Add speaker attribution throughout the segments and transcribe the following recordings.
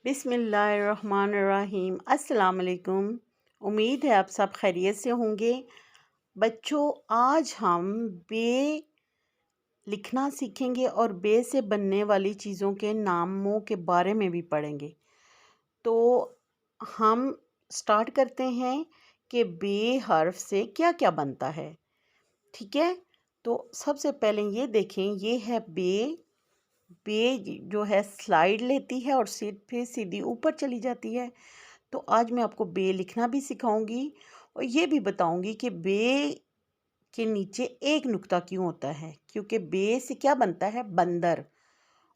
Speaker 1: बिस्मिल्लाहिर्रहमानिर्रहीम। अस्सलाम वालेकुम। उम्मीद है आप सब खैरियत से होंगे। बच्चों, आज हम बे लिखना सीखेंगे और बे से बनने वाली चीज़ों के नामों के बारे में भी पढ़ेंगे। तो हम स्टार्ट करते हैं कि बे हर्फ से क्या क्या बनता है। ठीक है, तो सबसे पहले ये देखें, ये है बे। जो है स्लाइड लेती है और फिर सीधी ऊपर चली जाती है। तो आज मैं आपको बे लिखना भी सिखाऊंगी और ये भी बताऊंगी कि बे के नीचे एक नुक्ता क्यों होता है, क्योंकि बे से क्या बनता है, बंदर।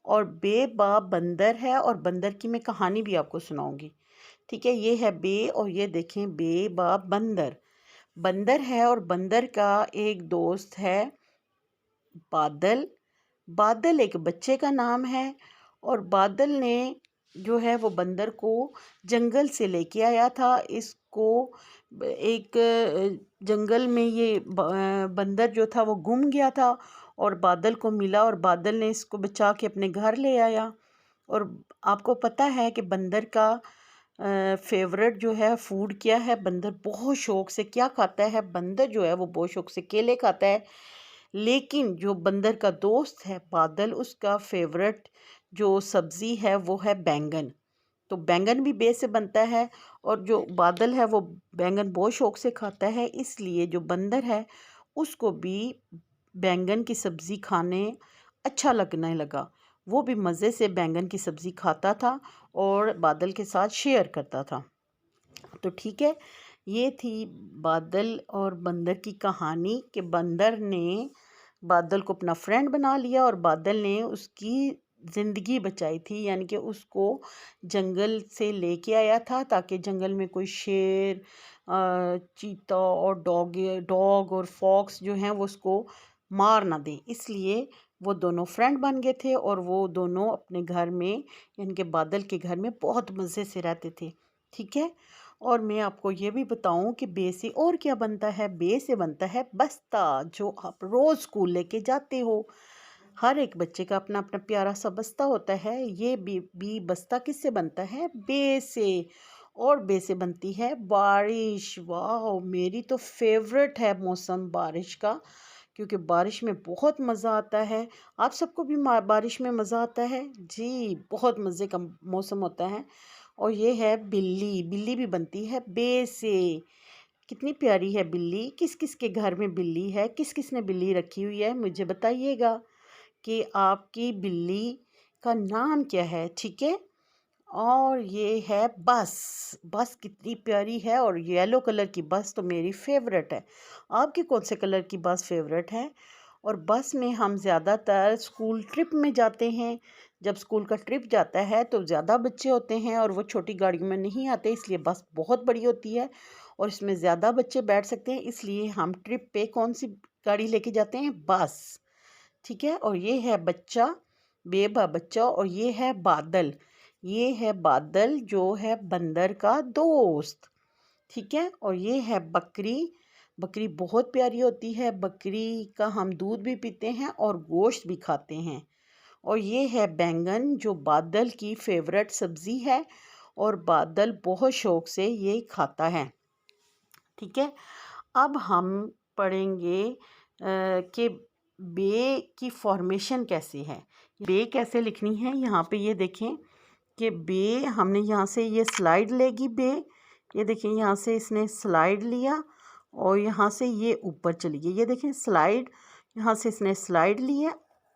Speaker 1: और बे बा बंदर है और बंदर की मैं कहानी भी आपको सुनाऊंगी। ठीक है, ये है बे और ये देखें बे बा बंदर। बंदर है और बंदर का एक दोस्त है बादल। बादल एक बच्चे का नाम है और बादल ने जो है वो बंदर को जंगल से लेके आया था। इसको एक जंगल में ये बंदर जो था वो गुम गया था और बादल को मिला और बादल ने इसको बचा के अपने घर ले आया। और आपको पता है कि बंदर का फेवरेट जो है फूड क्या है। बंदर बहुत शौक से क्या खाता है, बंदर जो है वो बहुत शौक से केले खाता है। लेकिन जो बंदर का दोस्त है बादल, उसका फेवरेट जो सब्ज़ी है वो है बैंगन। तो बैंगन भी बे से बनता है और जो बादल है वो बैंगन बहुत शौक से खाता है, इसलिए जो बंदर है उसको भी बैंगन की सब्ज़ी खाने अच्छा लगने लगा। वो भी मज़े से बैंगन की सब्ज़ी खाता था और बादल के साथ शेयर करता था। तो ठीक है, ये थी बादल और बंदर की कहानी कि बंदर ने बादल को अपना फ्रेंड बना लिया और बादल ने उसकी ज़िंदगी बचाई थी, यानी कि उसको जंगल से लेके आया था ताकि जंगल में कोई शेर, चीता और डॉग और फॉक्स जो हैं वो उसको मार ना दें। इसलिए वो दोनों फ्रेंड बन गए थे और वो दोनों अपने घर में, यानी कि बादल के घर में बहुत मज़े से रहते थे। ठीक है, और मैं आपको ये भी बताऊं कि बे से और क्या बनता है। बे से बनता है बस्ता, जो आप रोज़ स्कूल लेके जाते हो। हर एक बच्चे का अपना अपना प्यारा सा बस्ता होता है। ये बी बस्ता किससे बनता है, बे से। और बे से बनती है बारिश। वाह, मेरी तो फेवरेट है मौसम बारिश का, क्योंकि बारिश में बहुत मज़ा आता है। आप सबको भी बारिश में मज़ा आता है जी, बहुत मज़े का मौसम होता है। और ये है बिल्ली। बिल्ली भी बनती है बे से। कितनी प्यारी है बिल्ली। किस किस के घर में बिल्ली है, किस किस ने बिल्ली रखी हुई है, मुझे बताइएगा कि आपकी बिल्ली का नाम क्या है। ठीक है, और ये है बस। बस कितनी प्यारी है और येलो कलर की बस तो मेरी फेवरेट है। आपके कौन से कलर की बस फेवरेट है। और बस में हम ज़्यादातर स्कूल ट्रिप में जाते हैं। जब स्कूल का ट्रिप जाता है तो ज़्यादा बच्चे होते हैं और वो छोटी गाड़ियों में नहीं आते, इसलिए बस बहुत बड़ी होती है और इसमें ज़्यादा बच्चे बैठ सकते हैं, इसलिए हम ट्रिप पे कौन सी गाड़ी लेके जाते हैं, बस। ठीक है, और ये है बच्चा, बेबा बच्चा। और ये है बादल। ये है बादल जो है बंदर का दोस्त। ठीक है, और ये है बकरी। बकरी बहुत प्यारी होती है। बकरी का हम दूध भी पीते हैं और गोश्त भी खाते हैं। और ये है बैंगन, जो बादल की फेवरेट सब्ज़ी है और बादल बहुत शौक से ये खाता है। ठीक है, अब हम पढ़ेंगे कि बे की फॉर्मेशन कैसे है, बे कैसे लिखनी है। यहाँ पे ये देखें कि बे हमने यहाँ से ये स्लाइड लेगी बे। ये देखें, यहाँ से इसने स्लाइड लिया और यहाँ से ये ऊपर चली गई। ये देखें स्लाइड, यहाँ से इसने स्लाइड लिया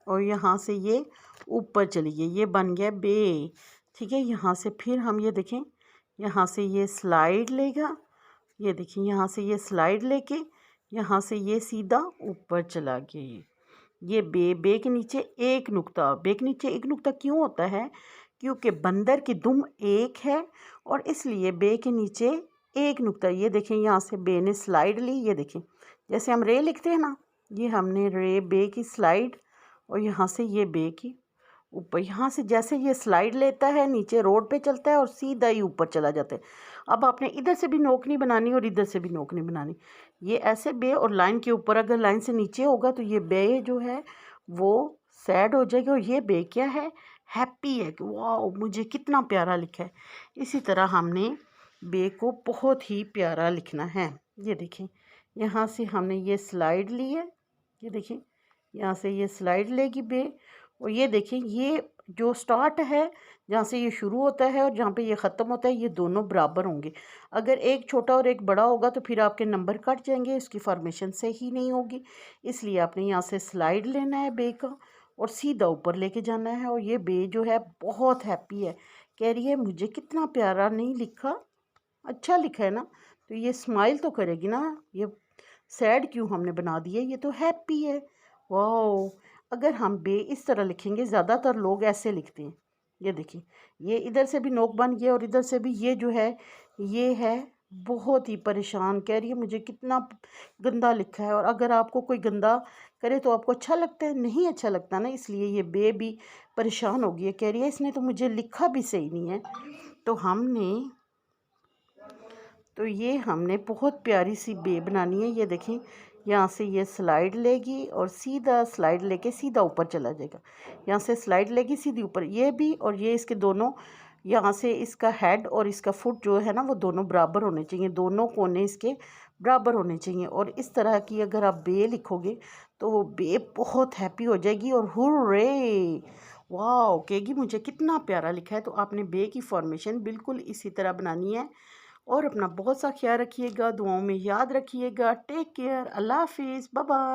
Speaker 1: और यहाँ से ये ऊपर चली गई, ये बन गया बे। ठीक है, यहाँ से फिर हम ये देखें, यहाँ से ये स्लाइड लेगा। ये देखिए, यहाँ से ये स्लाइड लेके यहाँ से ये सीधा ऊपर चला गया। ये बे के नीचे एक नुक्ता। बे के नीचे एक नुक्ता क्यों होता है, क्योंकि बंदर की दुम एक है और इसलिए बे के नीचे एक नुक्ता। ये देखें, यहाँ से बे ने स्लाइड ली। ये देखें, जैसे हम रे लिखते हैं ना, ये हमने रे बे की स्लाइड और यहाँ से ये बे की ऊपर। यहाँ से जैसे ये स्लाइड लेता है नीचे रोड पे चलता है और सीधा ही ऊपर चला जाता है। अब आपने इधर से भी नोक नहीं बनानी और इधर से भी नोक नहीं बनानी। ये ऐसे बे और लाइन के ऊपर, अगर लाइन से नीचे होगा तो ये बे जो है वो सैड हो जाएगी। और ये बे क्या है हैप्पी है कि वाओ मुझे कितना प्यारा लिखा है। इसी तरह हमने बे को बहुत ही प्यारा लिखना है। ये देखें, यहाँ से हमने ये स्लाइड ली है, ये देखें यहाँ से ये स्लाइड लेगी बे, और ये देखें ये जो स्टार्ट है जहाँ से ये शुरू होता है और जहाँ पे ये ख़त्म होता है, ये दोनों बराबर होंगे। अगर एक छोटा और एक बड़ा होगा तो फिर आपके नंबर कट जाएंगे, इसकी फॉर्मेशन सही नहीं होगी। इसलिए आपने यहाँ से स्लाइड लेना है बे का और सीधा ऊपर लेके जाना है। और ये बे जो है बहुत हैप्पी है, कह रही है मुझे कितना प्यारा नहीं लिखा, अच्छा लिखा है ना। तो ये स्माइल तो करेगी ना, ये सैड क्यों हमने बना दिया, ये तो हैप्पी है। वाओ, अगर हम बे इस तरह लिखेंगे, ज़्यादातर लोग ऐसे लिखते हैं। ये देखिए, ये इधर से भी नोक बन गया और इधर से भी, ये जो है ये है बहुत ही परेशान, कह रही है मुझे कितना गंदा लिखा है। और अगर आपको कोई गंदा करे तो आपको अच्छा लगता है, नहीं अच्छा लगता ना, इसलिए ये बे भी परेशान हो गई है, कह रही है इसने तो मुझे लिखा भी सही नहीं है। तो ये हमने बहुत प्यारी सी बे बनानी है। ये देखें, यहाँ से ये स्लाइड लेगी और सीधा स्लाइड लेके सीधा ऊपर चला जाएगा। यहाँ से स्लाइड लेगी सीधी ऊपर, ये भी और ये इसके दोनों, यहाँ से इसका हेड और इसका फुट जो है ना वो दोनों बराबर होने चाहिए, दोनों कोने इसके बराबर होने चाहिए। और इस तरह की अगर आप बे लिखोगे तो वो बे बहुत हैप्पी हो जाएगी और हुर्रे वाह कहेगी मुझे कितना प्यारा लिखा है। तो आपने बे की फॉर्मेशन बिल्कुल इसी तरह बनानी है। और अपना बहुत सा ख्याल रखिएगा, दुआओं में याद रखिएगा। टेक केयर, अल्लाह हाफिज़, बाय बाय।